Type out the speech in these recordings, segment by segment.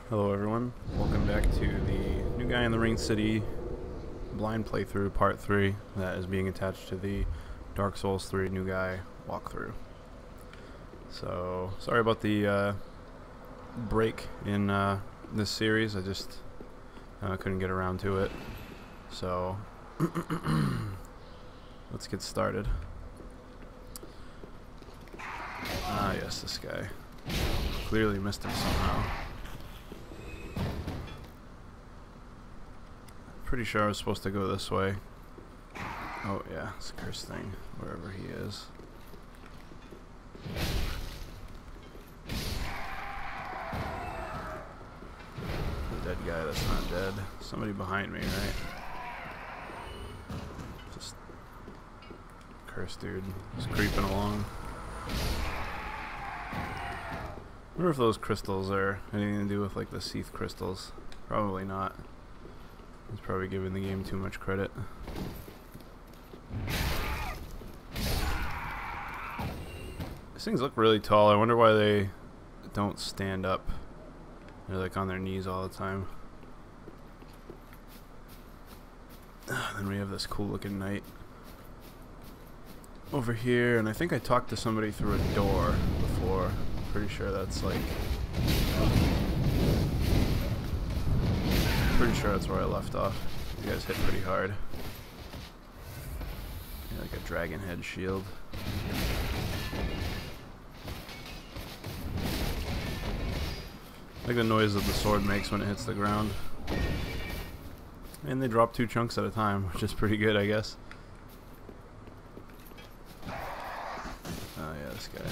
Hello everyone, welcome back to the New Guy in the Ring City blind playthrough part 3 that is being attached to the Dark Souls 3 New Guy walkthrough. So, sorry about the break in this series, I just couldn't get around to it. So, let's get started. Ah yes, this guy. Clearly missed him somehow. Pretty sure I was supposed to go this way. Oh yeah, it's a cursed thing, wherever he is. The dead guy that's not dead. Somebody behind me, right? Just cursed dude. Just creeping along. I wonder if those crystals are anything to do with like the Seath crystals. Probably not. He's probably giving the game too much credit. These things look really tall. I wonder why they don't stand up. They're like on their knees all the time. Then we have this cool looking knight over here, and I think I talked to somebody through a door before. Pretty sure that's like... Pretty sure that's where I left off. You guys hit pretty hard. Yeah, like a dragon head shield. I like the noise that the sword makes when it hits the ground. And they drop 2 chunks at a time, which is pretty good, I guess. Oh yeah, this guy.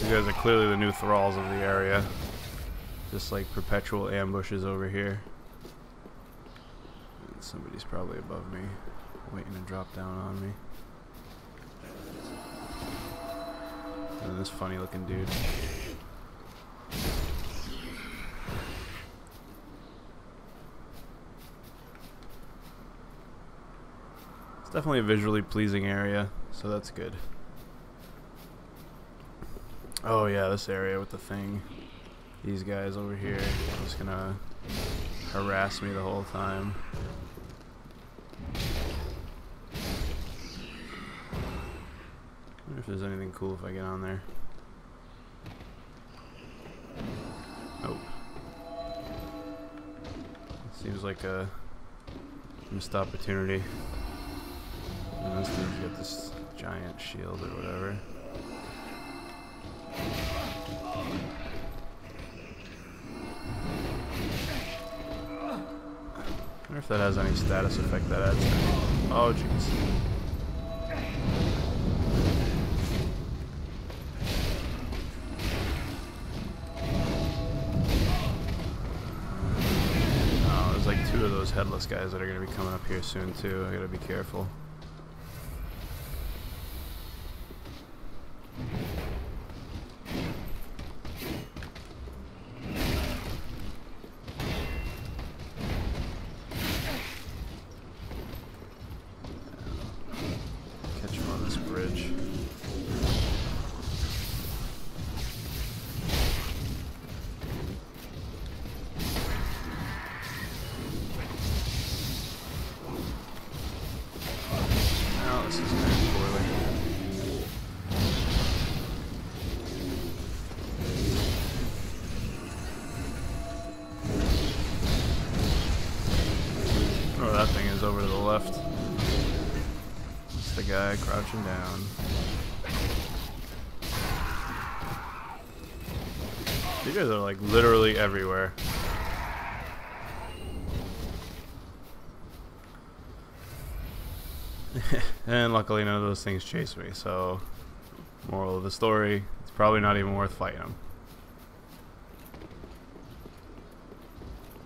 These guys are clearly the new thralls of the area. Just like perpetual ambushes over here. And somebody's probably above me, waiting to drop down on me. And this funny looking dude. It's definitely a visually pleasing area, so that's good. Oh yeah, this area with the thing. These guys over here are just gonna harass me the whole time. I wonder if there's anything cool if I get on there. Nope. Seems like a missed opportunity. And this dude's got this giant shield or whatever. I wonder if that has any status effect that adds. Oh jeez. Oh, there's like 2 of those headless guys that are going to be coming up here soon too. I gotta be careful. Bridge. Now this is going poorly. Oh, that thing is over to the left. The guy crouching down. These guys are like literally everywhere. And luckily none of those things chase me, so moral of the story, it's probably not even worth fighting them.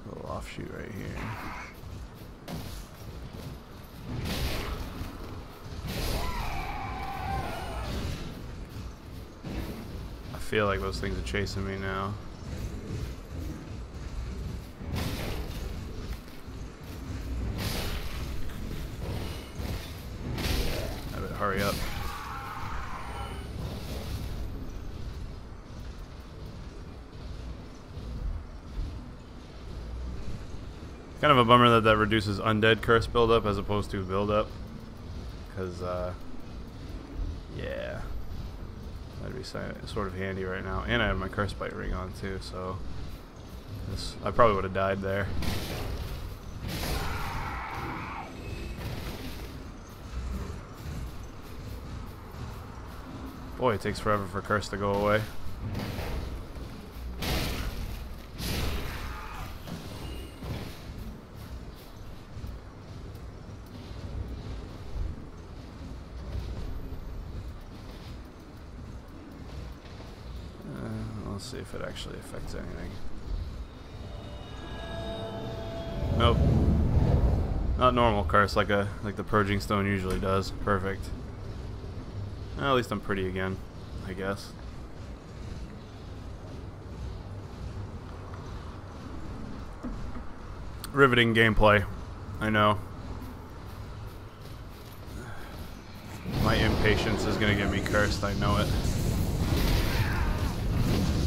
A little offshoot right here. I feel like those things are chasing me now. I better hurry up. Kind of a bummer that that reduces undead curse buildup as opposed to buildup. Because, yeah. That'd be sort of handy right now. And I have my curse bite ring on too, so I probably would have died there. Boy, it takes forever for curse to go away. Let's see if it actually affects anything. Nope. Not normal curse like the purging stone usually does. Perfect. Well, at least I'm pretty again, I guess. Riveting gameplay. I know. My impatience is gonna get me cursed, I know it.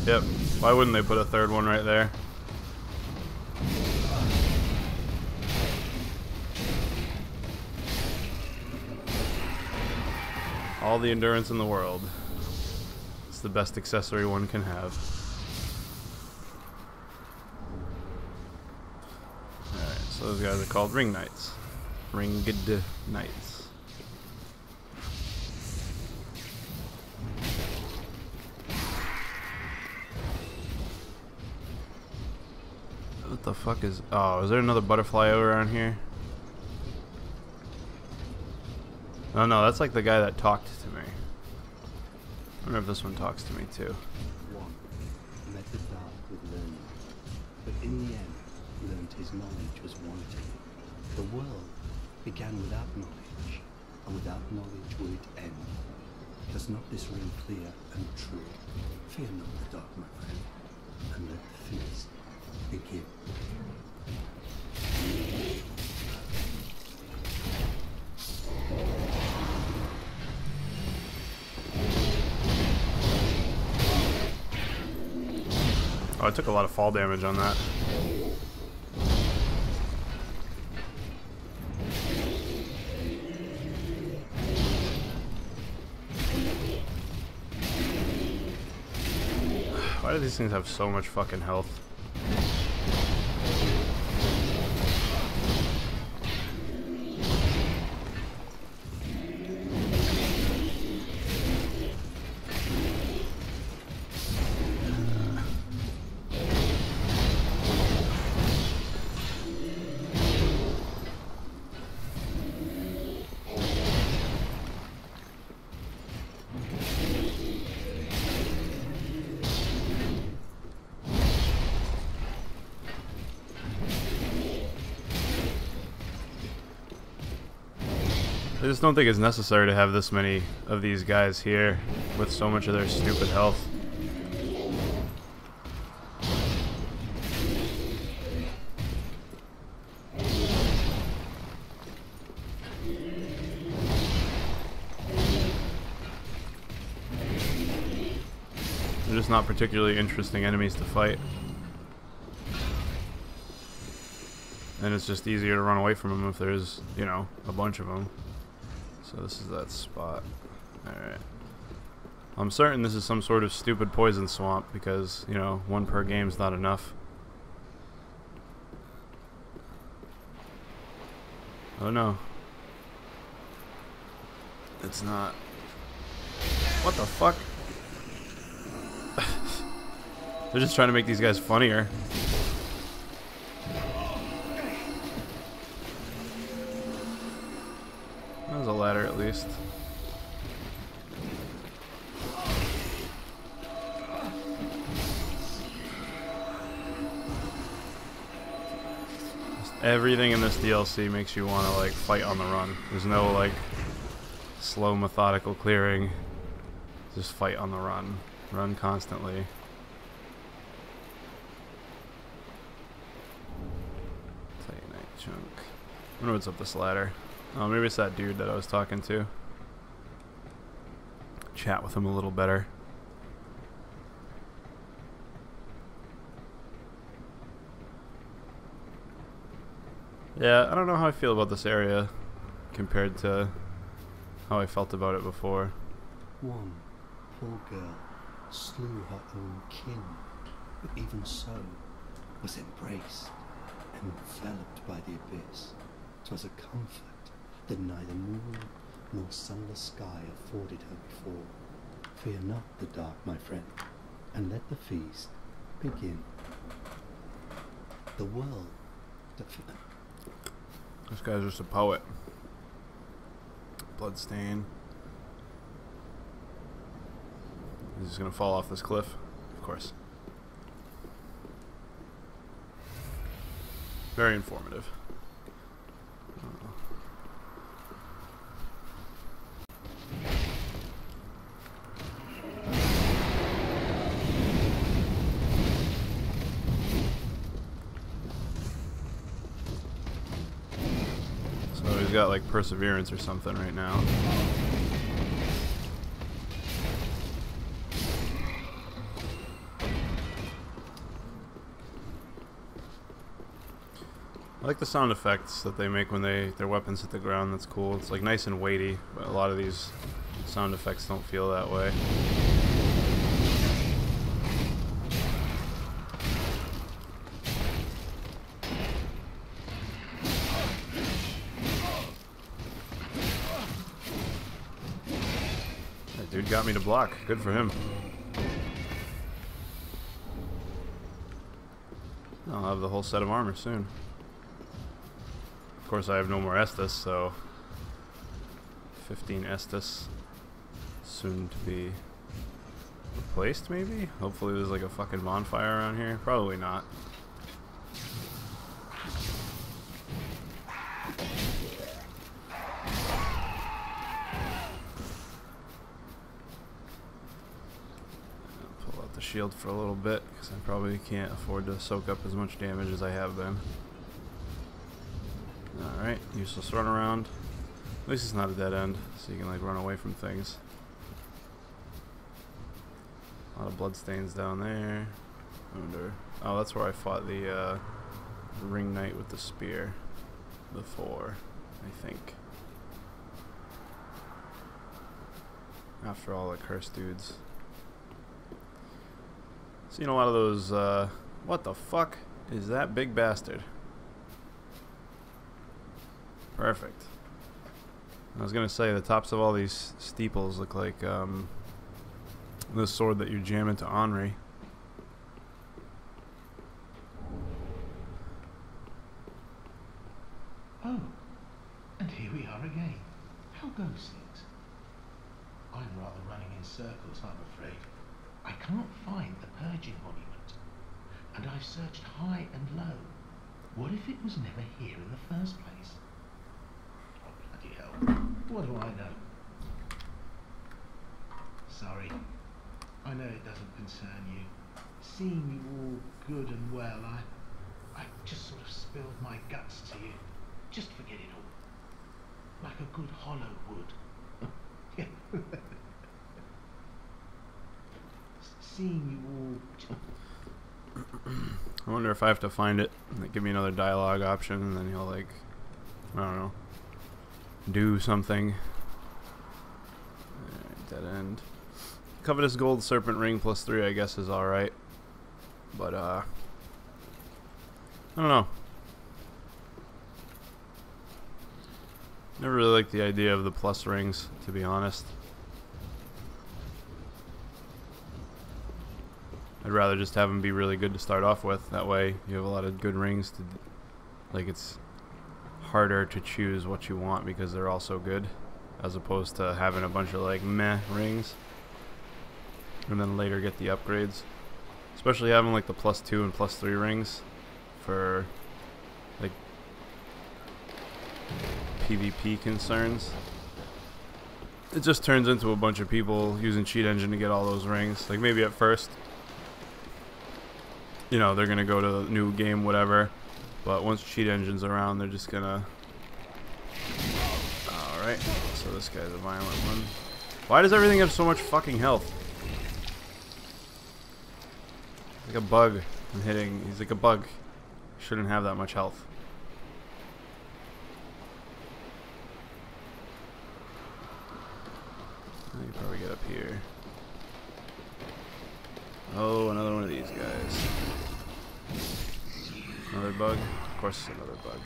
Yep. Why wouldn't they put a third one right there? All the endurance in the world. It's the best accessory one can have. Alright, so those guys are called Ring Knights. Ringed Knights. What the fuck is... Oh, is there another butterfly over around here? Oh no, that's like the guy that talked to me. I wonder if this one talks to me too. One met the dark with learning, but in the end learned his knowledge was wanting. The world began without knowledge, and without knowledge will it end. Does not this ring clear and true? Fear not the dark, my friend, and let the feast begin. Oh, I took a lot of fall damage on that. Why do these things have so much fucking health? I just don't think it's necessary to have this many of these guys here with so much of their stupid health. They're just not particularly interesting enemies to fight. And it's just easier to run away from them if there's, you know, a bunch of them. So this is that spot. Alright. I'm certain this is some sort of stupid poison swamp because, you know, one per game's not enough. Oh no. It's not. What the fuck? They're just trying to make these guys funnier. That was a ladder at least. Just everything in this DLC makes you want to like fight on the run. There's no like slow methodical clearing. Just fight on the run. Run constantly. Titanite chunk. I wonder what's up this ladder. Oh, maybe it's that dude that I was talking to. Chat with him a little better. Yeah, I don't know how I feel about this area compared to how I felt about it before. One poor girl slew her own kin, but even so was embraced and enveloped by the abyss. 'Twas a comfort that neither moon nor sunless sky afforded her before. Fear not the dark, my friend, and let the feast begin. The world that This guy's just a poet. Bloodstain. He's just gonna fall off this cliff, of course. Very informative. So he's got like perseverance or something right now. I like the sound effects that they make when their weapons hit the ground. That's cool. It's like nice and weighty, but a lot of these sound effects don't feel that way. That dude got me to block. Good for him. I'll have the whole set of armor soon. Of course, I have no more Estus, so 15 Estus soon to be replaced, maybe? Hopefully there's like a fucking bonfire around here. Probably not. Pull out the shield for a little bit, because I probably can't afford to soak up as much damage as I have been. Alright, useless runaround. At least it's not a dead end, so you can like run away from things. A lot of bloodstains down there. I wonder. Oh, that's where I fought the ring knight with the spear before, I think. After all the cursed dudes. Seen a lot of those, what the fuck is that big bastard? Perfect. I was gonna say the tops of all these steeples look like this sword that you jam into Henri. Oh, and here we are again. How goes things? I'm rather running in circles, I'm afraid. I can't find the purging monument, and I've searched high and low. What if it was never here in the first place? Oh, bloody hell. What do I know? Sorry. I know it doesn't concern you. Seeing you all good and well, I just sort of spilled my guts to you. Just forget it all. Like a good hollow would. Seeing you all... I wonder if I have to find it. Like, give me another dialogue option, and then he'll like, I don't know, do something. Dead end. Covetous gold serpent ring +3, I guess, is all right. But I don't know. Never really liked the idea of the plus rings, to be honest. I'd rather just have them be really good to start off with. That way you have a lot of good rings to, like, it's harder to choose what you want because they're all so good, as opposed to having a bunch of like meh rings and then later get the upgrades. Especially having like the +2 and +3 rings for like PvP concerns. It just turns into a bunch of people using cheat engine to get all those rings. Like maybe at first, you know, they're gonna go to the new game, whatever, but once cheat engine's around, they're just gonna... Alright, so this guy's a violent one. Why does everything have so much fucking health? Like a bug I'm hitting. He's like a bug. Shouldn't have that much health. How do we get up here? Oh, another one of these guys. Another bug? Of course it's another bug.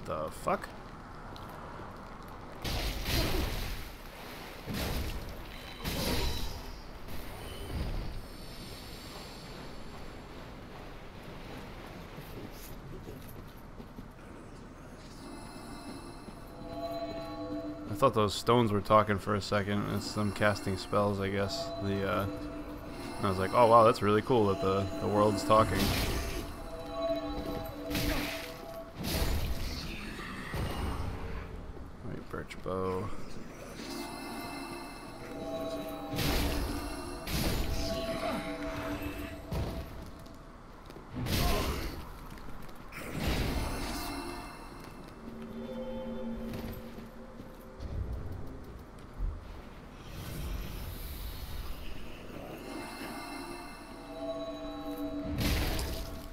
The fuck? I thought those stones were talking for a second. It's them casting spells, I guess. I was like, oh wow, that's really cool that the world's talking. Right, birch bow.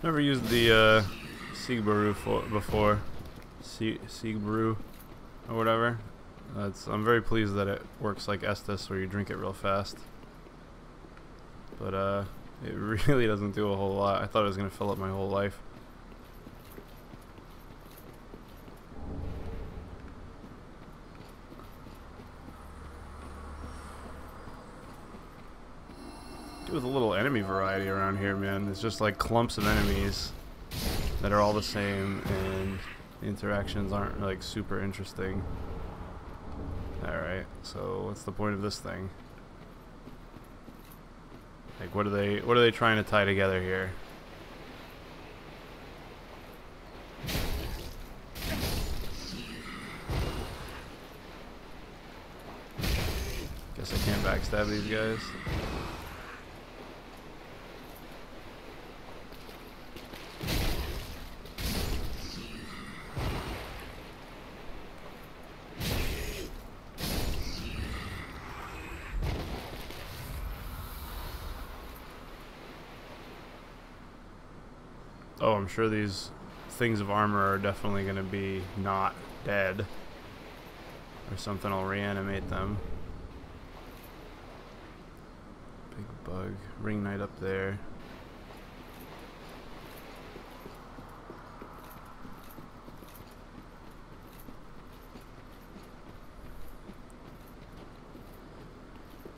Never used the Siegbaru before. Siegbaru or whatever. I'm very pleased that it works like Estus, where you drink it real fast. But it really doesn't do a whole lot. I thought it was gonna fill up my whole life. With a little enemy variety around here, man. It's just like clumps of enemies that are all the same, and the interactions aren't like super interesting. Alright, so what's the point of this thing? Like, what are they trying to tie together here? Guess I can't backstab these guys. Oh, I'm sure these things of armor are definitely going to be not dead. Or something will reanimate them. Big bug. Ring knight up there.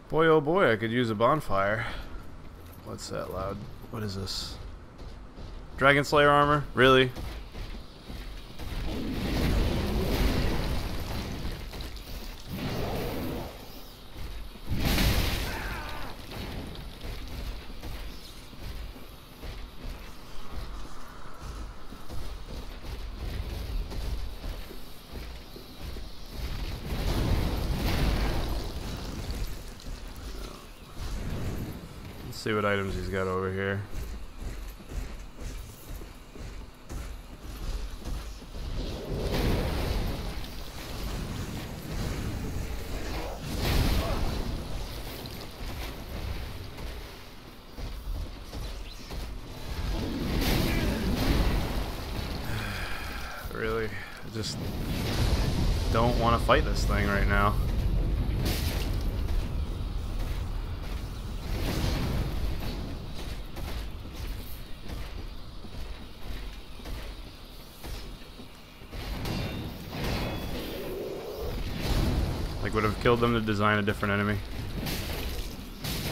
Boy, oh boy, I could use a bonfire. What's that loud? What is this? Dragon Slayer armor? Really? Let's see what items he's got over here. Really, I just don't want to fight this thing right now. Like, would have killed them to design a different enemy.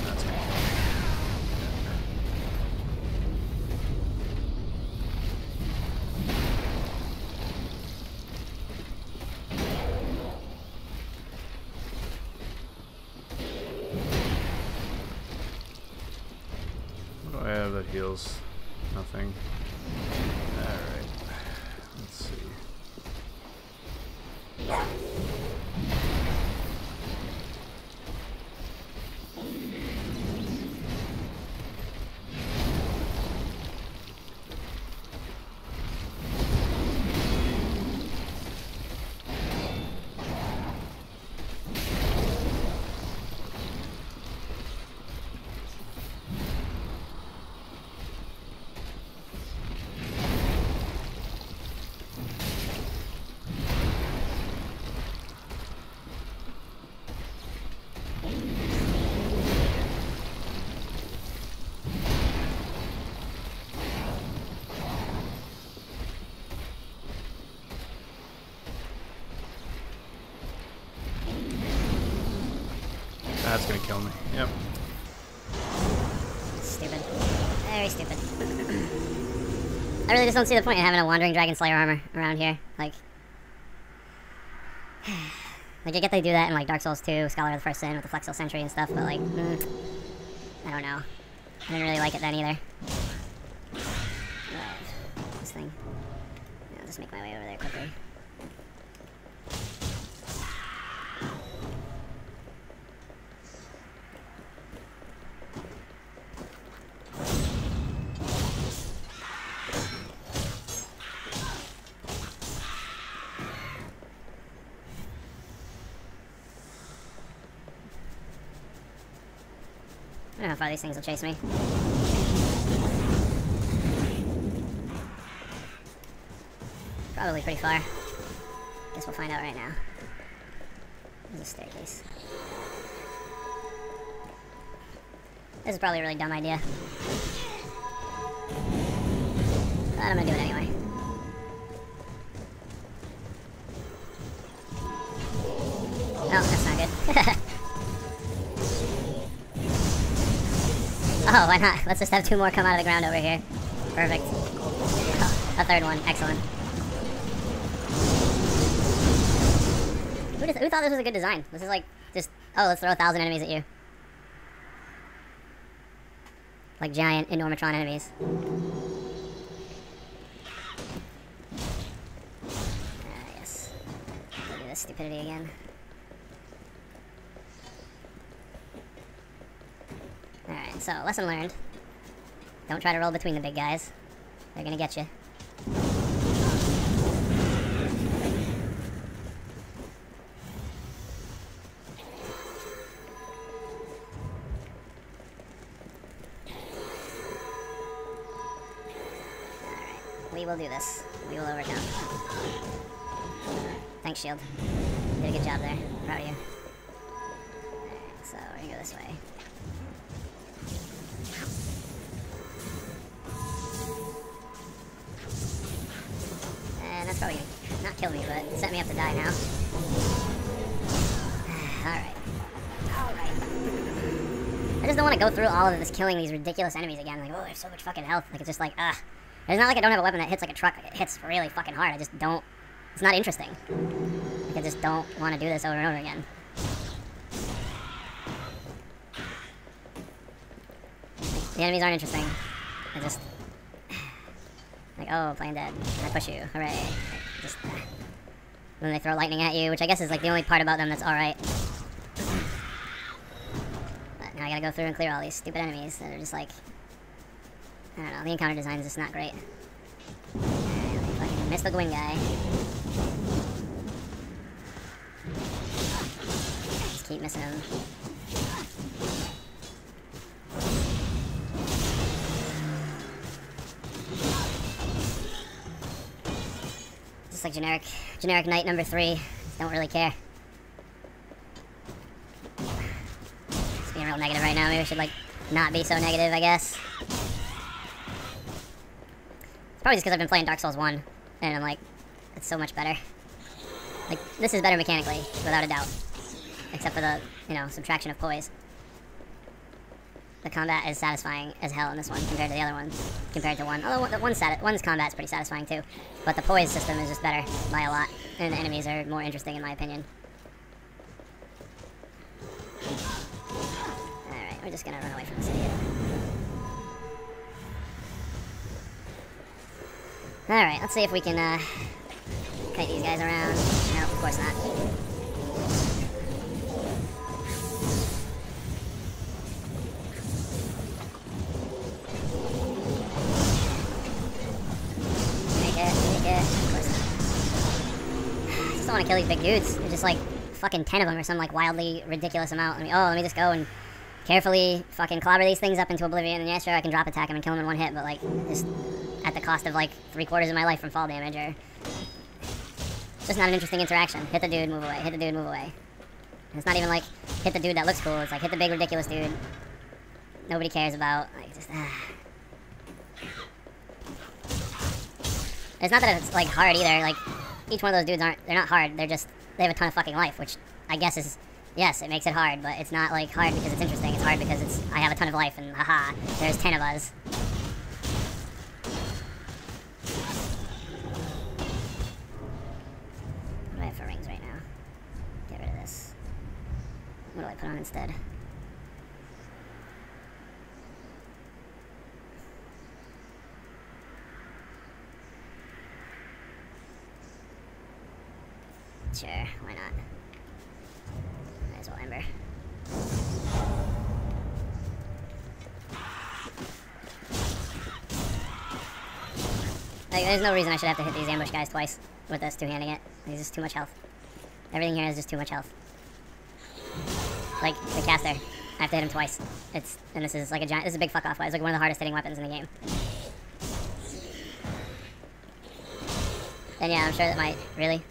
That's gonna kill me. What do I have that heals? Nothing. Alright. Let's see. That's gonna kill me. Yep. Stupid. Very stupid. I really just don't see the point in having a Wandering Dragon Slayer armor around here. Like I get they do that in like Dark Souls 2, Scholar of the First Sin with the Flexile Sentry and stuff, but like, I don't know. I didn't really like it then either. This thing. I'll just make my way over there quickly. I don't know how far these things will chase me. Probably pretty far. Guess we'll find out right now. There's a staircase. This is probably a really dumb idea. But I'm gonna do it anyway. Oh, that's not good. Oh, why not? Let's just have 2 more come out of the ground over here. Perfect. Oh, a 3rd one. Excellent. Who thought this was a good design? This is like, just, oh, let's throw 1,000 enemies at you. Like giant Enormatron enemies. Yes. We'll do this stupidity again. Alright, so, lesson learned. Don't try to roll between the big guys. They're gonna get you. Alright, we will do this. We will overcome. Thanks, Shield. Did a good job there. Proud of you. Alright, so we're gonna go this way. That's probably gonna not kill me, but set me up to die now. Alright. Alright. I just don't want to go through all of this killing these ridiculous enemies again. Like, oh, I have so much fucking health. Like, it's just like, ugh. It's not like I don't have a weapon that hits like a truck. Like, it hits really fucking hard. I just don't... It's not interesting. Like, I just don't want to do this over and over again. The enemies aren't interesting. I just... Like, oh, playing dead. I push you. Hooray. Like, just... Then they throw lightning at you, which I guess is like the only part about them that's alright. But now I gotta go through and clear all these stupid enemies that are just like... I don't know, the encounter design is just not great. Fucking missed the Gwyn guy. Just keep missing him. Like generic knight number 3. Just don't really care. It's being real negative right now. Maybe we should like not be so negative, I guess. It's probably just because I've been playing Dark Souls 1 and I'm like, it's so much better. Like, this is better mechanically, without a doubt. Except for the, you know, subtraction of poise. The combat is satisfying as hell in this one compared to the other one. Compared to 1. Although one's combat is pretty satisfying too. But the poise system is just better by a lot. And the enemies are more interesting in my opinion. Alright, we're just gonna run away from this idiot. Alright, let's see if we can kite these guys around. No, of course not. I just don't want to kill these big dudes. There's just like fucking 10 of them or some like wildly ridiculous amount. I mean, oh, let me just go and carefully fucking clobber these things up into oblivion, and yeah, sure, I can drop attack them and kill them in one hit, but like, just at the cost of like 3/4 of my life from fall damage, or just not an interesting interaction. Hit the dude, move away. Hit the dude, move away. And it's not even like hit the dude that looks cool. It's like hit the big ridiculous dude nobody cares about. Like, just It's not that it's like hard either. Like, each one of those dudes they're not hard. They're just, they have a ton of fucking life, which I guess is yes, it makes it hard, but it's not like hard because it's interesting. It's hard because I have a ton of life, and haha, there's 10 of us. What do I have for rings right now? Get rid of this. What do I put on instead? Sure, why not? Might as well Ember. Like, there's no reason I should have to hit these ambush guys twice with this two-handing it. There's just too much health. Everything here is just too much health. Like, the caster. I have to hit him twice. And this is like a giant, this is a big fuck off. It's like one of the hardest hitting weapons in the game. And yeah, I'm sure that might, really?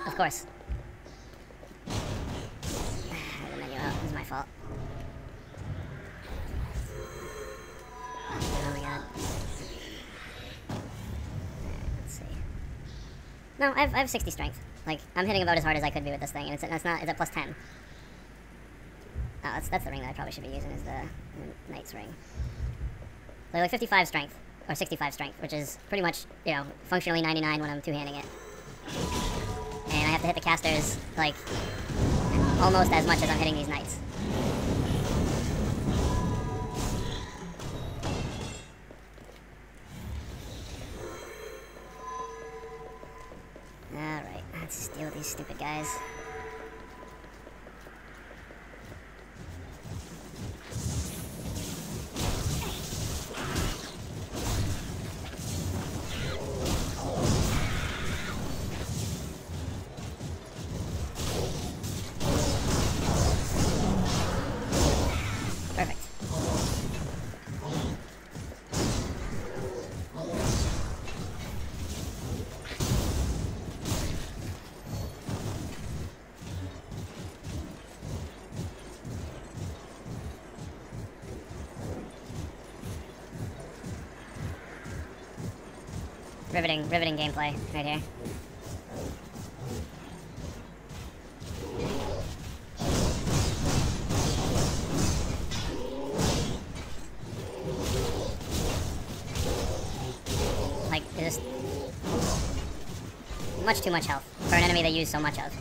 Of course. The menu out. This is my fault. Oh my god. Alright, let's see. No, I have 60 strength. Like, I'm hitting about as hard as I could be with this thing, and it's at plus 10. Oh, that's the ring that I probably should be using, is the Knight's ring. Like 55 strength, or 65 strength, which is pretty much, you know, functionally 99 when I'm two-handing it. And I have to hit the casters, like, almost as much as I'm hitting these knights. Alright, let's just deal with these stupid guys. Perfect. Riveting gameplay right here. Like, it's just much too much health for an enemy they use so much of.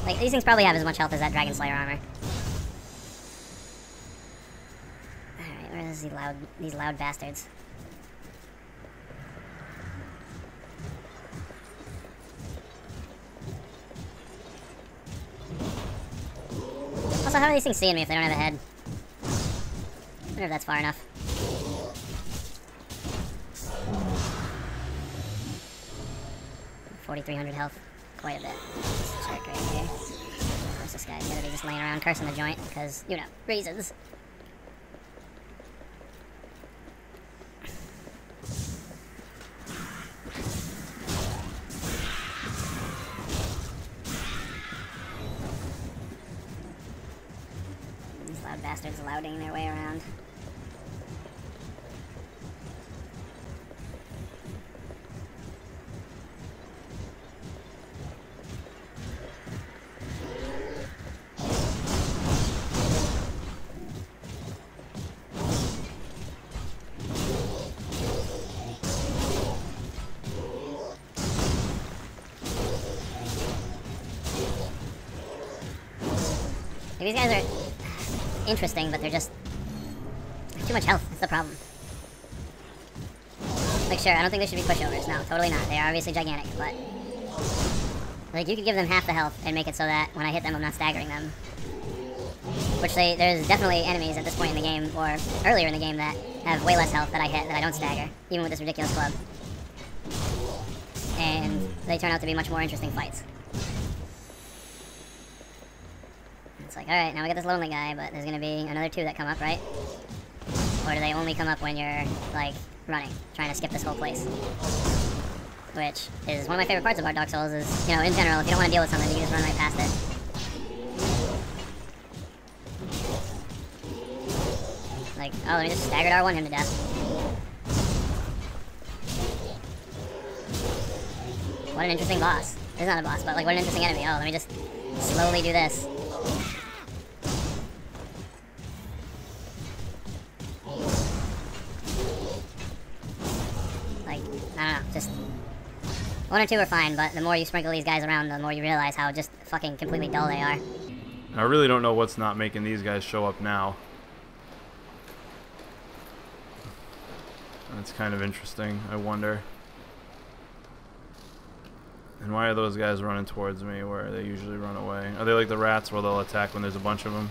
Like, these things probably have as much health as that Dragon Slayer armor. Alright, where is these loud bastards? Also, how are these things seeing me if they don't have a head? I wonder if that's far enough. $4,300 health. Quite a bit. Let's check right here. Of course, this guy's gonna be just laying around cursing the joint, because, you know, reasons. These loud bastards louding their way around. These guys are interesting, but they're just too much health. That's the problem. Like, sure, I don't think they should be pushovers. No, totally not. They are obviously gigantic, but like, you could give them half the health and make it so that when I hit them, I'm not staggering them. Which there's definitely enemies at this point in the game, or earlier in the game, that have way less health that I hit that I don't stagger, even with this ridiculous club. And they turn out to be much more interesting fights. It's like, alright, now we got this lonely guy, but there's gonna be another two that come up, right? Or do they only come up when you're, like, running, trying to skip this whole place? Which is one of my favorite parts about Dark Souls is, you know, in general, if you don't want to deal with something, you can just run right past it. Like, oh, let me just staggered R1 him to death. What an interesting boss. It's not a boss, but like, what an interesting enemy. Oh, let me just slowly do this. Like, I don't know, just... 1 or 2 are fine, but the more you sprinkle these guys around, the more you realize how just fucking completely dull they are. I really don't know what's not making these guys show up now. That's kind of interesting, I wonder. And why are those guys running towards me where they usually run away? Are they like the rats where they'll attack when there's a bunch of them?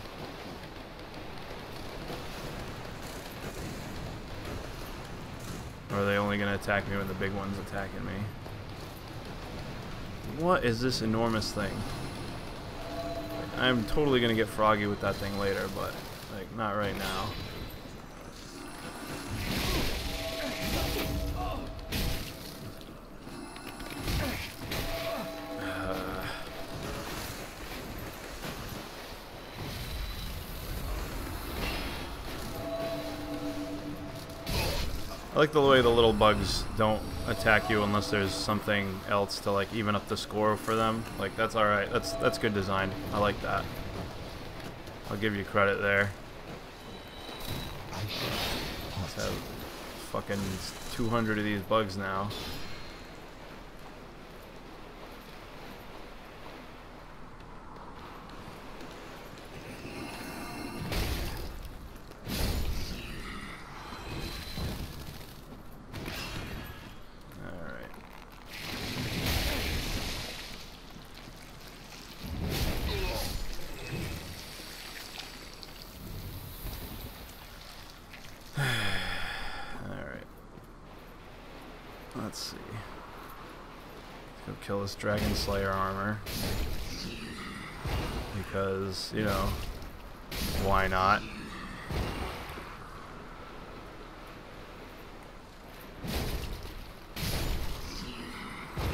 Or are they only going to attack me when the big one's attacking me? What is this enormous thing? I'm totally going to get froggy with that thing later, but like not right now. I like the way the little bugs don't attack you unless there's something else to like even up the score for them. Like that's alright. That's good design. I like that. I'll give you credit there. Let's have fucking 200 of these bugs now. Let's see. Let's go kill this Dragon Slayer armor. Because, you know, why not?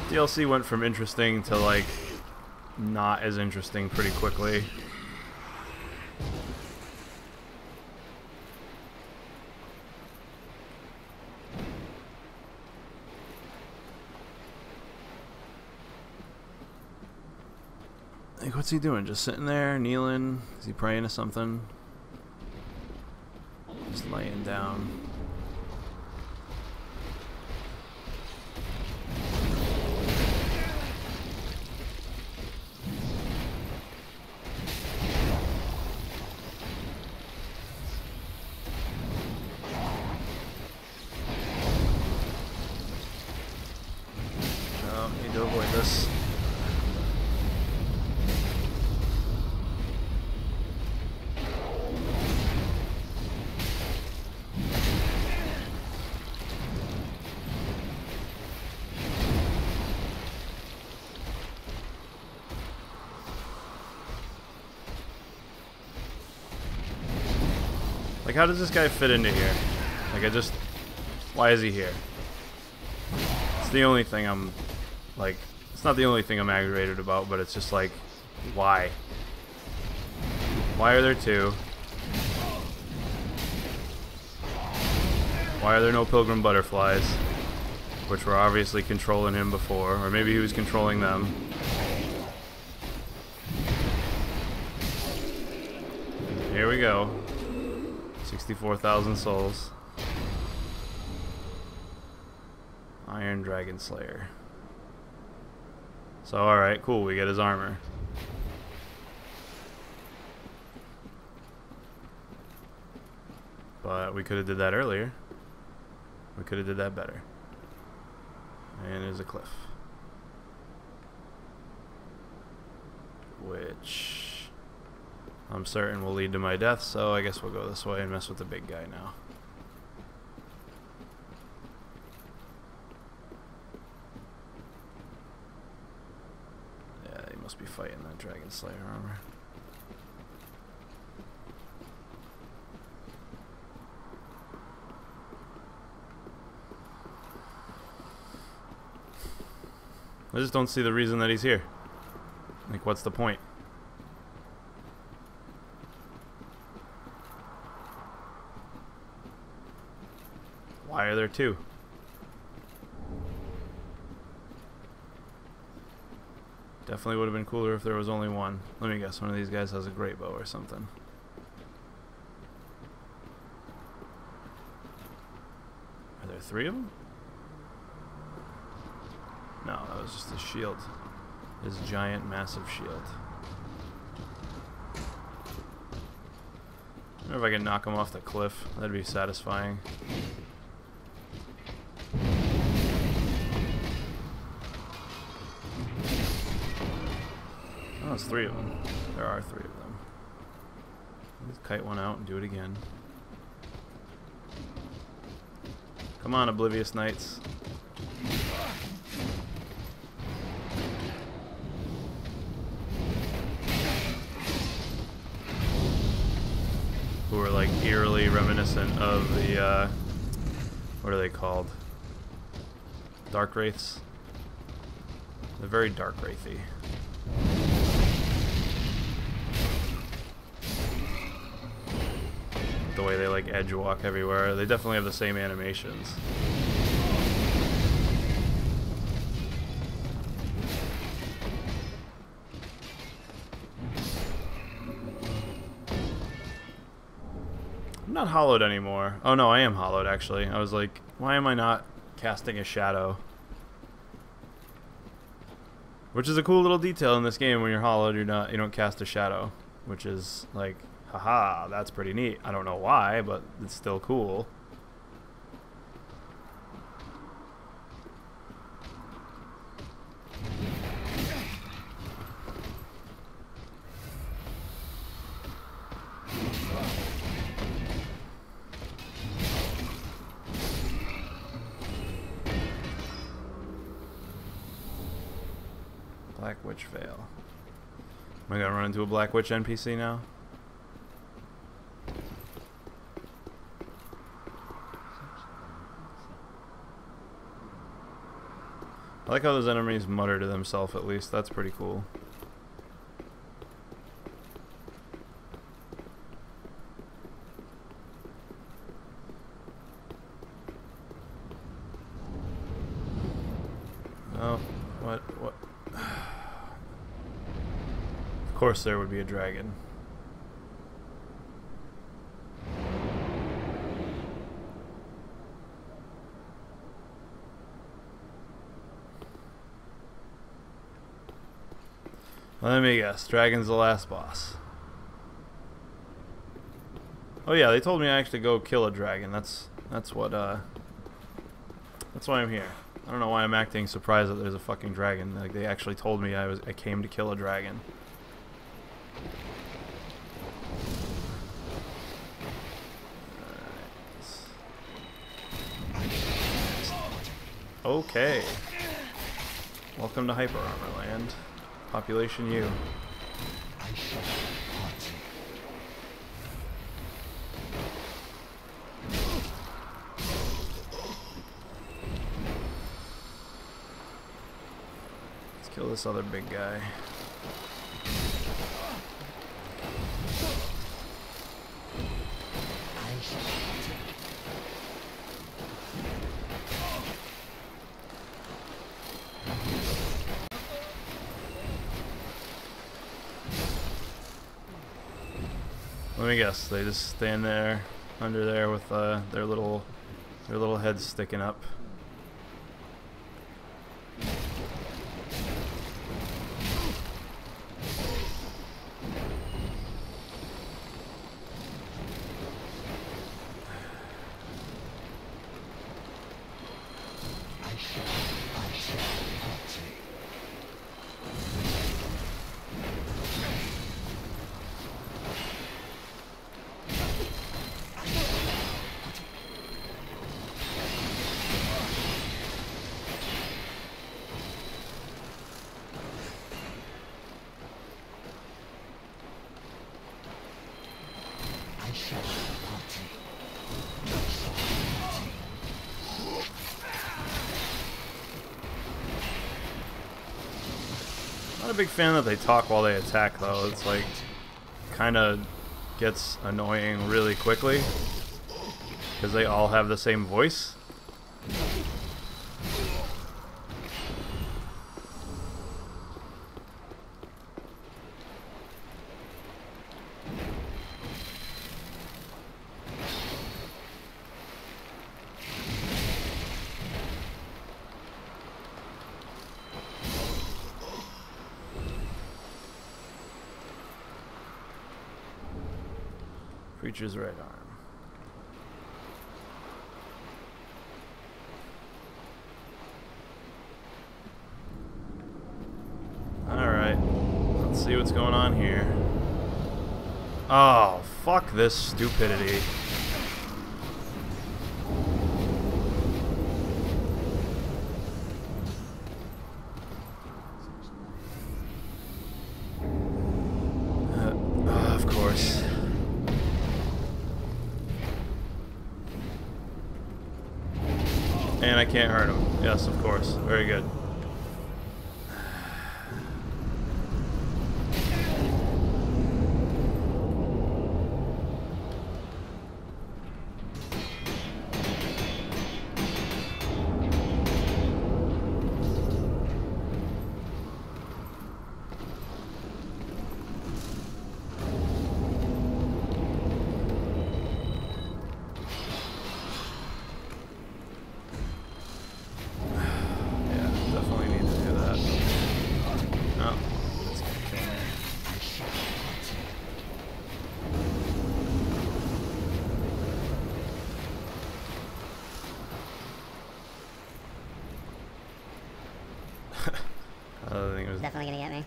DLC went from interesting to, like, not as interesting pretty quickly. Like, what's he doing? Just sitting there, kneeling? Is he praying to something? Just laying down. Oh, need to avoid this. Like, how does this guy fit into here? Like, why is he here? It's the only thing I'm, like, it's not the only thing I'm aggravated about, but it's just like, why? Why are there two? Why are there no pilgrim butterflies? Which were obviously controlling him before, or maybe he was controlling them. Here we go. 64,000 souls. Iron Dragon Slayer. So, alright, cool, we get his armor. But we could have did that earlier. We could have did that better. And there's a cliff. Which I'm certain will lead to my death, so I guess we'll go this way and mess with the big guy now. Yeah, he must be fighting that Dragon Slayer armor. I just don't see the reason that he's here. Like, what's the point? Why are there two? Definitely would have been cooler if there was only one. Let me guess, one of these guys has a great bow or something. Are there 3 of them? No, that was just his shield. His giant, massive shield. I wonder if I can knock him off the cliff. That'd be satisfying. Oh, it's 3 of them. There are 3 of them. Let's kite one out and do it again. Come on, Oblivious Knights. Who are like eerily reminiscent of the, what are they called? Dark Wraiths? They're very Dark Wraithy. The way they like edge walk everywhere. They definitely have the same animations. I'm not hollowed anymore. Oh no, I am hollowed actually. I was like, why am I not casting a shadow? Which is a cool little detail in this game. When you're hollowed, you don't cast a shadow, which is like, haha, that's pretty neat. I don't know why, but it's still cool. Black Witch Vale. Am I gonna run into a Black Witch NPC now? I like how those enemies mutter to themselves at least. That's pretty cool. Oh, what? Of course there would be a dragon. Let me guess. Dragon's the last boss. Oh yeah, they told me I actually go kill a dragon. That's what that's why I'm here. I don't know why I'm acting surprised that there's a fucking dragon. Like they actually told me I came to kill a dragon. Okay. Welcome to Hyper Armor Land. Population U. Let's kill this other big guy. Let me guess, they just stand there, under there with their little heads sticking up. Not a big fan that they talk while they attack though. It's like kind of gets annoying really quickly because they all have the same voice. Preacher's right arm. Alright. Let's see what's going on here. Oh, fuck this stupidity. Of course. And I can't hurt him. Yes, of course. Very good. Definitely gonna get me.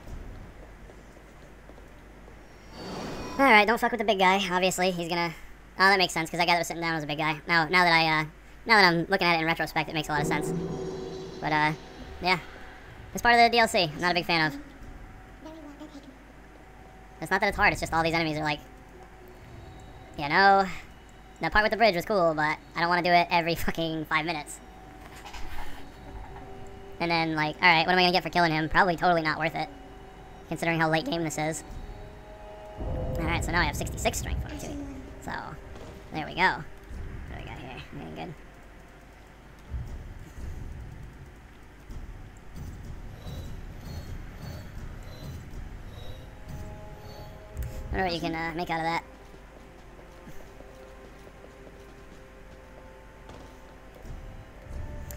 Alright, don't fuck with the big guy. Obviously, he's gonna... Oh, that makes sense, because that guy that was sitting down was a big guy. Now that I'm looking at it in retrospect, it makes a lot of sense. But, yeah. It's part of the DLC. I'm not a big fan of. It's not that it's hard, it's just all these enemies are like... You know... The part with the bridge was cool, but I don't want to do it every fucking 5 minutes. And then, like, alright, what am I gonna get for killing him? Probably totally not worth it. Considering how late game this is. Alright, so now I have 66 strength fortitude. So, there we go. What do we got here? Anything good? I wonder what you can make out of that.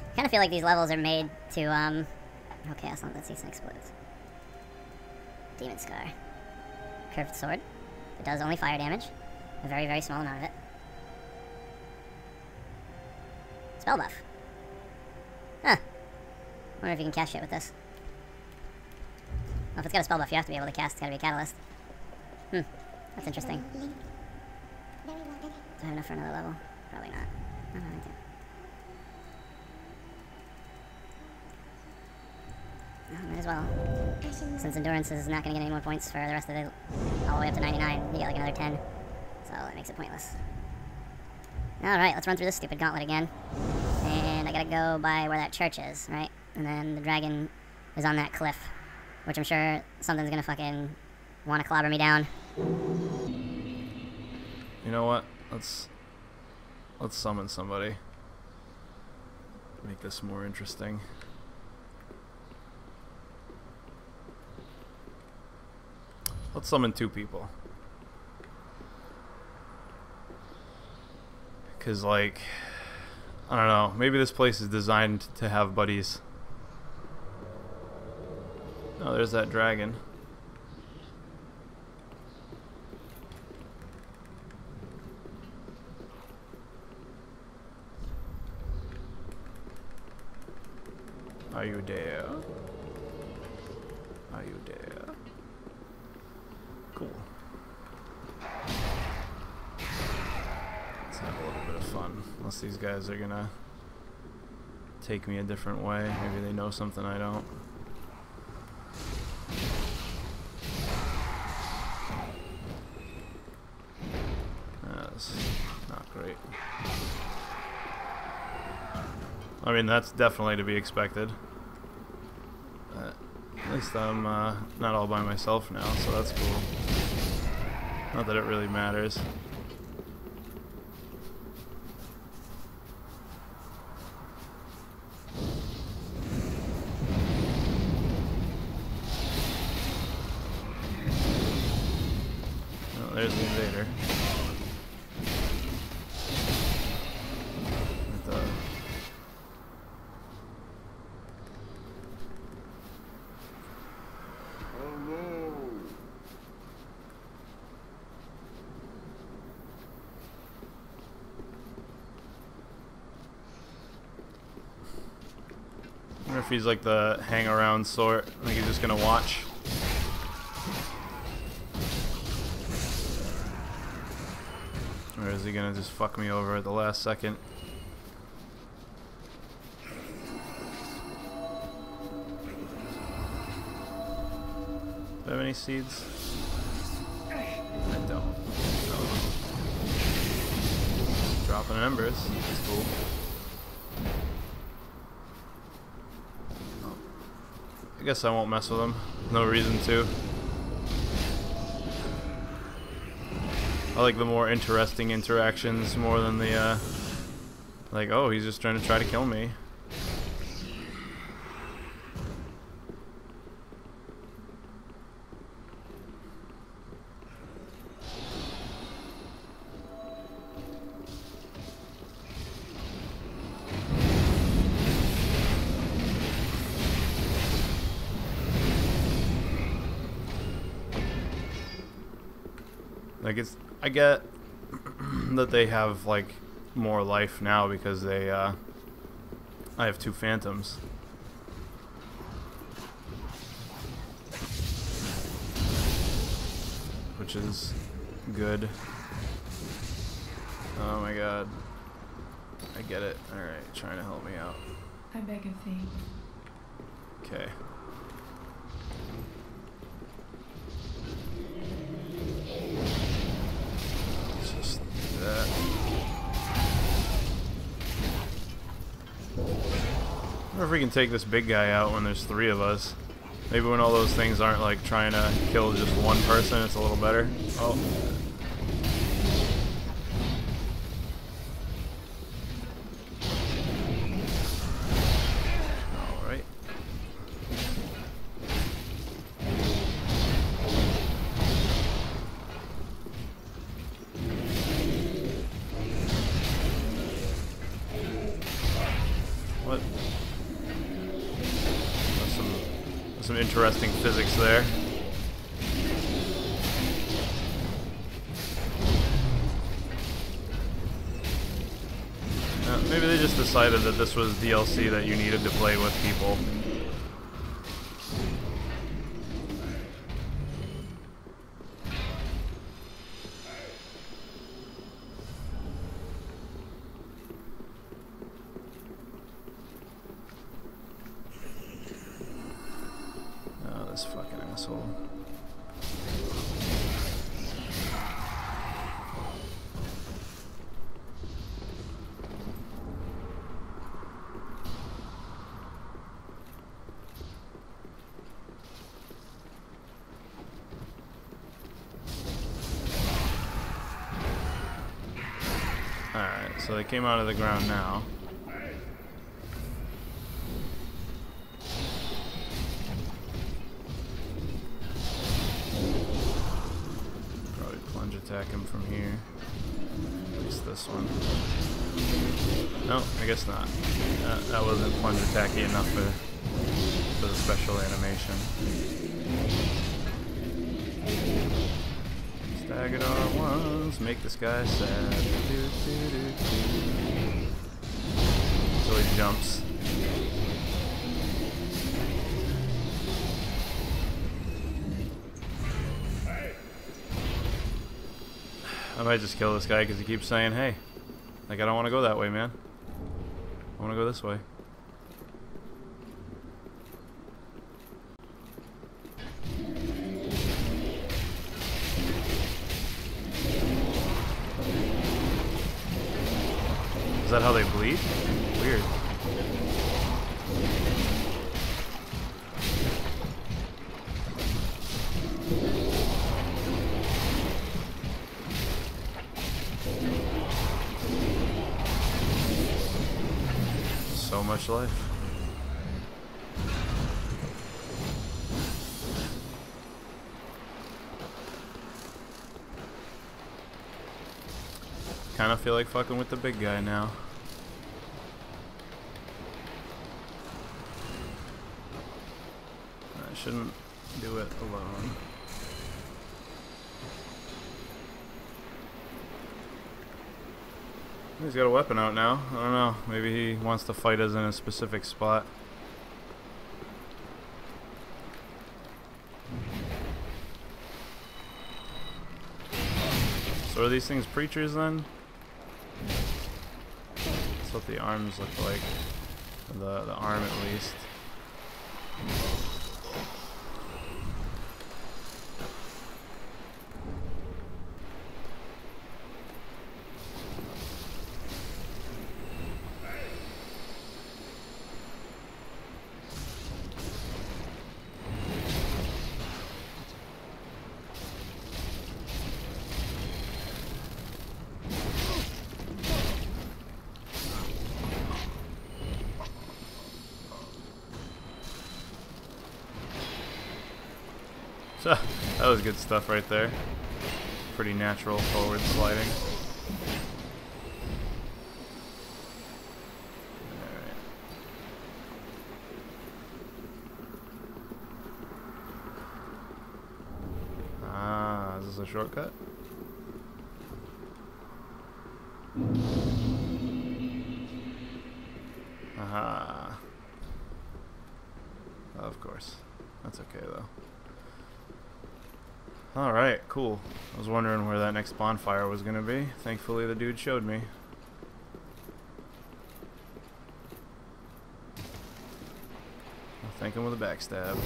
I kind of feel like these levels are made to, okay, let's see some explodes. Demon Scar. Curved Sword. It does only fire damage. A very, very small amount of it. Spell buff. Huh. Wonder if you can cast shit with this. Well, if it's got a spell buff, you have to be able to cast. It's gotta be a catalyst. That's interesting. Do I have enough for another level? Probably not. Oh, I do. Oh, might as well. Since Endurance is not going to get any more points for the rest of the... all the way up to 99, you get like another 10. So that makes it pointless. Alright, let's run through this stupid gauntlet again. And I gotta go by where that church is, right? And then the dragon is on that cliff. Which I'm sure something's going to fucking want to clobber me down. You know what? Let's summon somebody. Make this more interesting. Let's summon 2 people. Because, like, I don't know. Maybe this place is designed to have buddies. Oh, there's that dragon. Are you there? Are you there? Cool. Let's have a little bit of fun. Unless these guys are gonna take me a different way. Maybe they know something I don't. That's not great. I mean, that's definitely to be expected. At least I'm not all by myself now, so that's cool. Not that it really matters. Oh, there's the invader. if he's like the hang around sort, like he's just gonna watch. Or is he gonna just fuck me over at the last second? Do I have any seeds? I don't. Dropping embers. That's cool. Oh. I guess I won't mess with him. No reason to. I like the more interesting interactions more than the, like, oh, he's just trying to kill me. Like, I get that they have like more life now because they I have 2 phantoms. Which is good. Oh my god. I get it. Alright, trying to help me out. I beg of thee. Okay. Just do that. I wonder if we can take this big guy out when there's 3 of us. Maybe when all those things aren't like trying to kill just one person, it's a little better. Oh. Alright. What? Some interesting physics there. Maybe they just decided that this was DLC that you needed to play with people. This fucking asshole. Alright, so they came out of the ground now. Attack him from here. At least this one. No, I guess not. That wasn't plunge attacky enough for the special animation. Staggered R1s, make this guy sad. So he jumps. I might just kill this guy because he keeps saying, hey, like, I don't want to go that way, man. I want to go this way. Is that how they bleed? Weird. So much life. Kind of feel like fucking with the big guy now. I shouldn't do it alone. He's got a weapon out now. I don't know. Maybe he wants to fight us in a specific spot. So are these things preachers then? That's what the arms look like. The arm at least. That was good stuff right there. Pretty natural forward sliding. Alright. Ah, is this a shortcut? Aha. Of course. That's okay though. Alright, cool. I was wondering where that next bonfire was gonna be. Thankfully the dude showed me. I'll thank him with a backstab.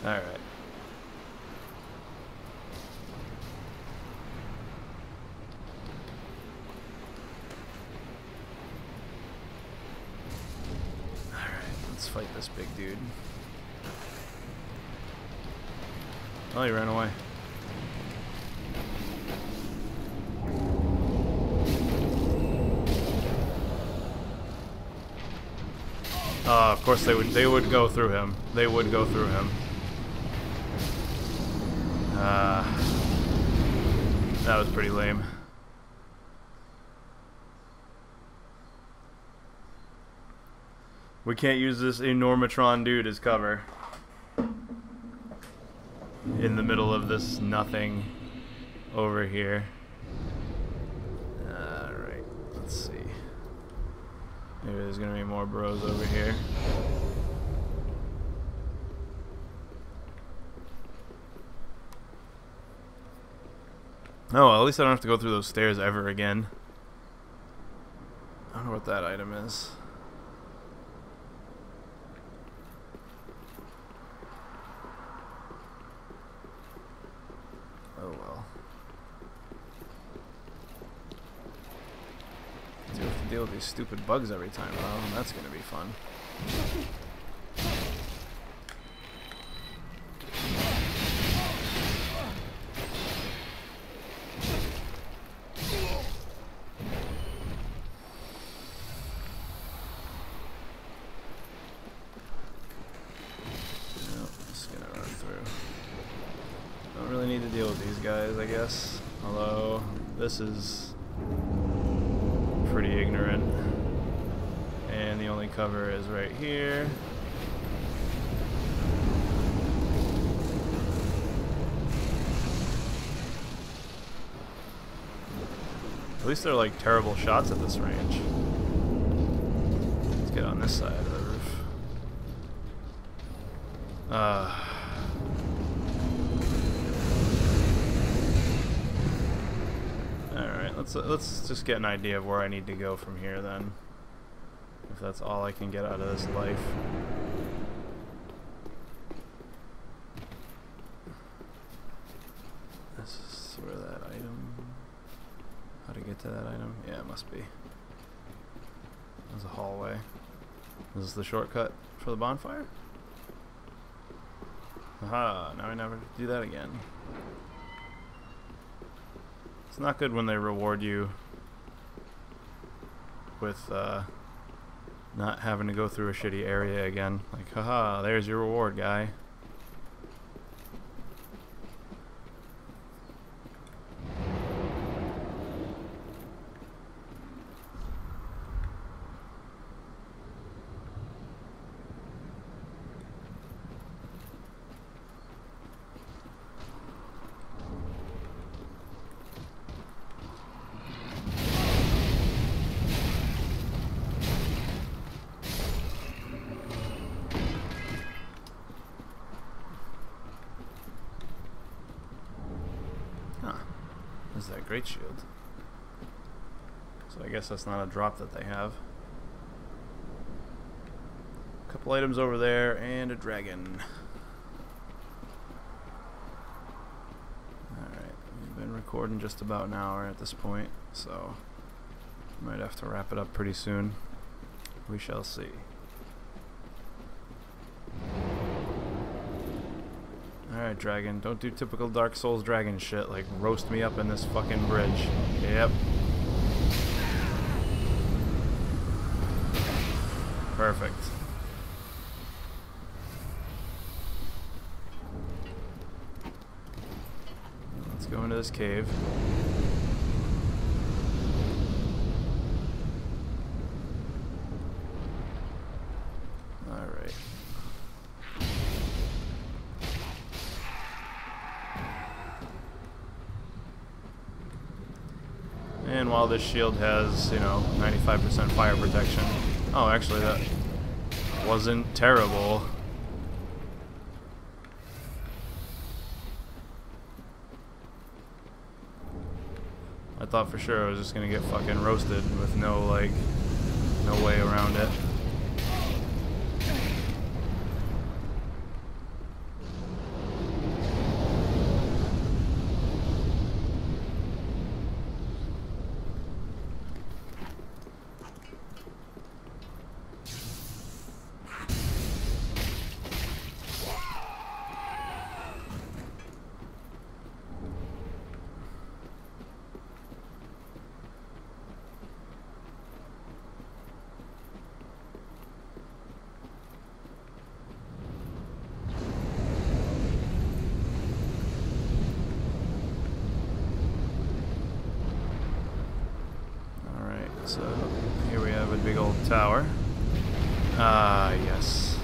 Alright. Let's fight this big dude. Oh, he ran away. Of course they would go through him. They would go through him. That was pretty lame. We can't use this Enormatron dude as cover in the middle of this nothing over here. Alright, let's see. Maybe there's gonna be more bros over here. Oh, well, at least I don't have to go through those stairs ever again. I don't know what that item is. Oh well. Do have to deal with these stupid bugs every time though, that's gonna be fun. I guess, although this is pretty ignorant, and the only cover is right here. At least they're like terrible shots at this range. Let's get on this side of the roof. Let's just get an idea of where I need to go from here then. If that's all I can get out of this life. This is where that item... How to get to that item? Yeah, it must be. There's a hallway. This is the shortcut for the bonfire? Aha, now I never do that again. It's not good when they reward you with not having to go through a shitty area again. Like, haha, there's your reward, guy. Great shield. So I guess that's not a drop that they have. A couple items over there and a dragon. Alright, we've been recording just about an hour at this point, so might have to wrap it up pretty soon. We shall see. Alright, dragon, don't do typical Dark Souls dragon shit like roast me up in this fucking bridge. Yep. Perfect. Let's go into this cave. Alright. And while this shield has, you know, 95% fire protection. Oh, actually, that wasn't terrible. I thought for sure I was just gonna get fucking roasted with no, like, no way around it. So here we have a big old tower. Ah, yes.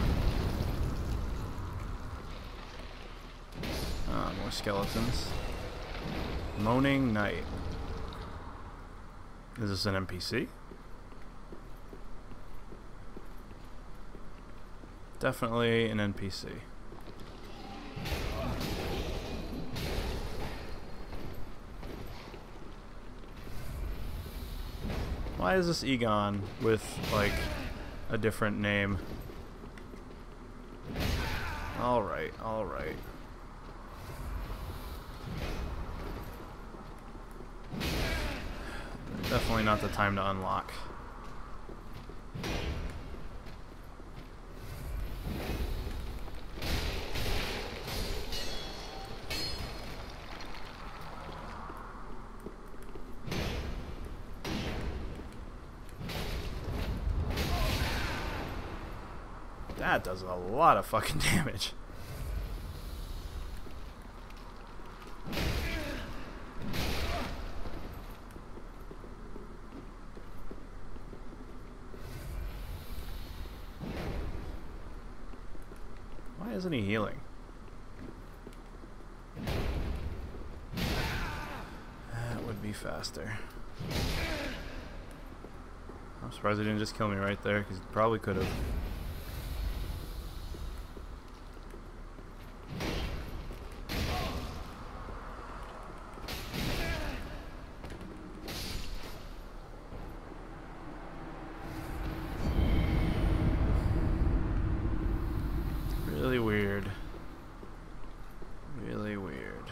Ah, more skeletons. Moaning Knight. Is this an NPC? Definitely an NPC. Why is this Egon with, like, a different name? Alright, alright. Definitely not the time to unlock. That does a lot of fucking damage. Why isn't he healing? That would be faster. I'm surprised he didn't just kill me right there, because he probably could have. Really weird. Really weird.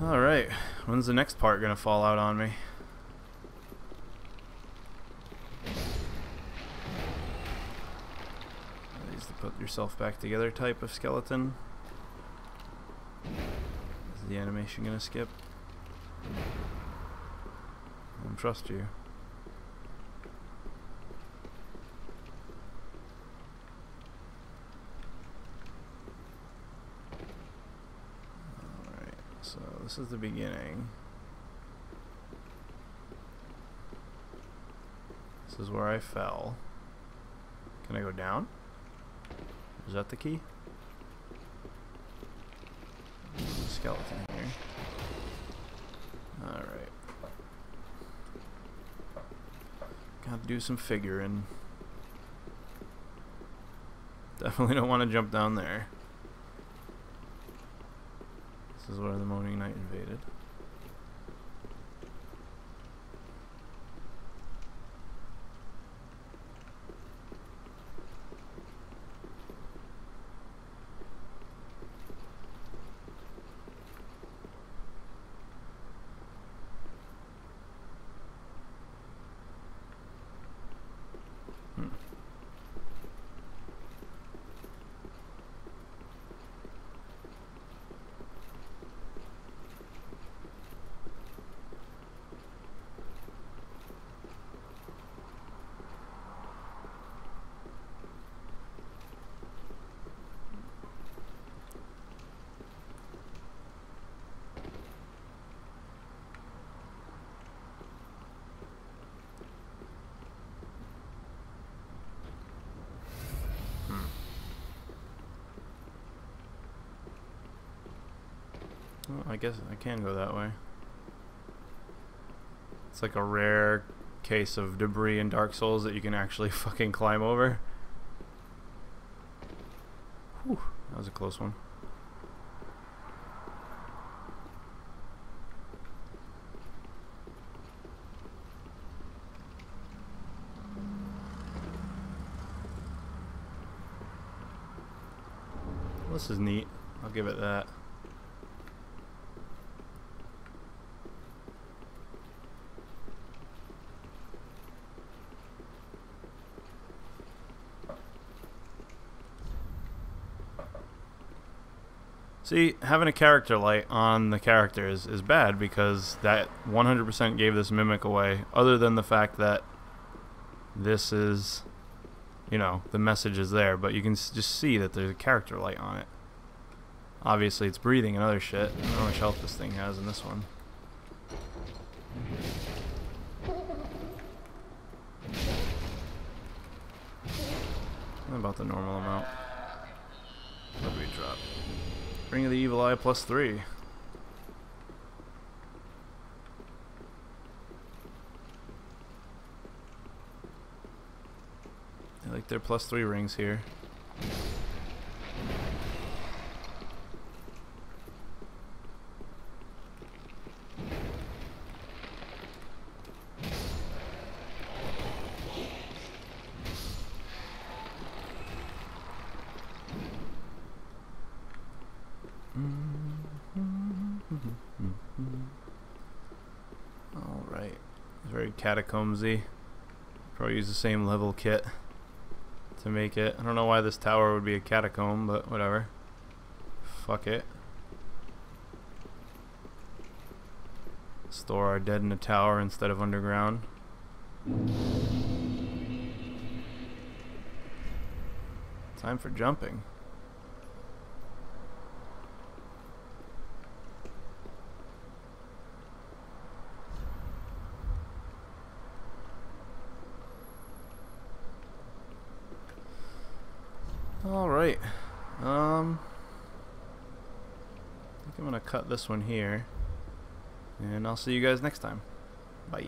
Alright, when's the next part gonna fall out on me? These to put yourself back together type of skeleton. Is the animation gonna skip? I don't trust you. So this is the beginning. This is where I fell. Can I go down? Is that the key? There's a skeleton here. Alright. Gotta do some figuring. Definitely don't want to jump down there. is where the Moaning Knight invaded. Well, I guess I can go that way. It's like a rare case of debris in Dark Souls that you can actually fucking climb over. Whew, that was a close one. This is neat. I'll give it that. See, having a character light on the characters is bad because that 100% gave this Mimic away, other than the fact that this is, you know, the message is there, but you can just see that there's a character light on it. Obviously it's breathing and other shit. I don't know how much health this thing has in this one. About the normal amount. What do we drop? Ring of the Evil Eye +3. I like their +3 rings here. Alright, very catacombsy. Probably use the same level kit to make it. I don't know why this tower would be a catacomb, but whatever. Fuck it. Store our dead in a tower instead of underground. Time for jumping. Alright, I think I'm gonna cut this one here, and I'll see you guys next time. Bye.